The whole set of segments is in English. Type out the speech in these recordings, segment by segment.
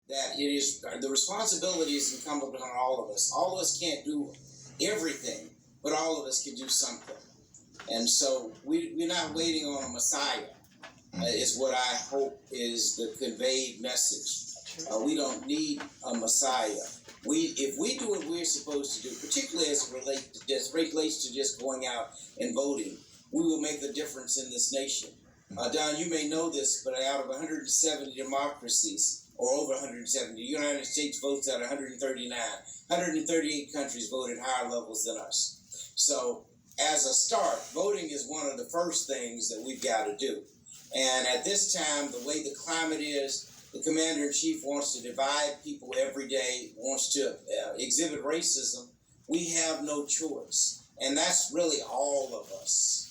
that it is the responsibility is incumbent on all of us. All of us can't do everything, but all of us can do something. And so we're not waiting on a Messiah, is what I hope is the conveyed message. We don't need a Messiah. If we do what we're supposed to do, particularly as it relates to just going out and voting, we will make a difference in this nation. Don, you may know this, but out of 170 democracies, or over 170, the United States votes at 139. 138 countries voted higher levels than us. So, as a start, voting is one of the first things that we've got to do. And at this time, the way the climate is, the commander-in-chief wants to divide people every day, wants to exhibit racism. We have no choice. And that's really all of us.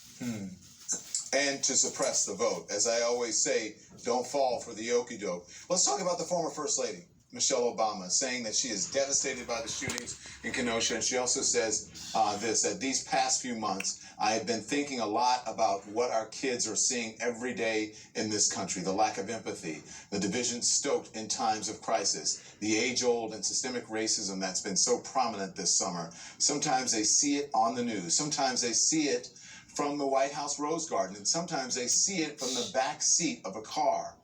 And to suppress the vote. As I always say, don't fall for the okie doke. Let's talk about the former First Lady, Michelle Obama, saying that she is devastated by the shootings in Kenosha. And she also says that these past few months, I have been thinking a lot about what our kids are seeing every day in this country, the lack of empathy, the division stoked in times of crisis, the age-old and systemic racism that's been so prominent this summer. Sometimes they see it on the news. Sometimes they see it from the White House Rose Garden, and sometimes they see it from the back seat of a car.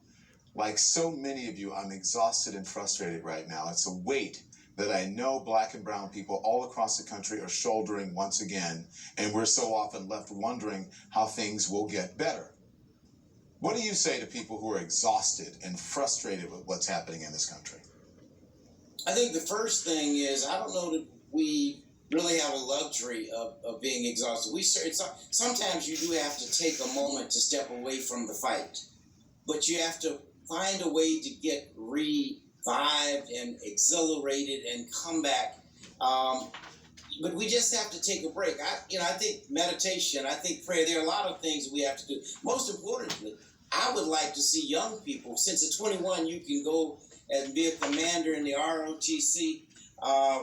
Like so many of you, I'm exhausted and frustrated right now. It's a weight that I know Black and brown people all across the country are shouldering once again, and we're so often left wondering how things will get better. What do you say to people who are exhausted and frustrated with what's happening in this country? I think the first thing is, I don't know that we really have a luxury of being exhausted. Sometimes you do have to take a moment to step away from the fight, but you have to find a way to get revived and exhilarated and come back. But we just have to take a break. I think meditation, I think prayer, there are a lot of things we have to do. Most importantly, I would like to see young people, since at 21 you can go and be a commander in the ROTC.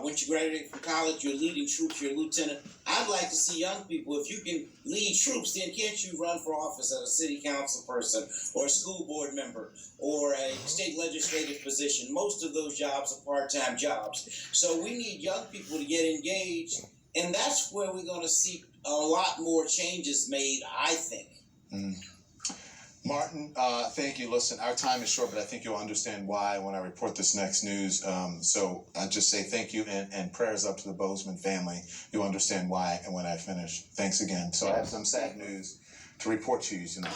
Once you graduate from college, you're leading troops, you're a lieutenant. I'd like to see young people, if you can lead troops, then can't you run for office as a city council person or a school board member or a state legislative position? Most of those jobs are part-time jobs. So we need young people to get engaged, and that's where we're going to see a lot more changes made, I think. Martin, thank you. Listen, our time is short, but I think you'll understand why when I report this next news. So I just say thank you and prayers up to the Bozeman family. You'll understand why and when I finish. Thanks again. So I have some sad news to report to you tonight.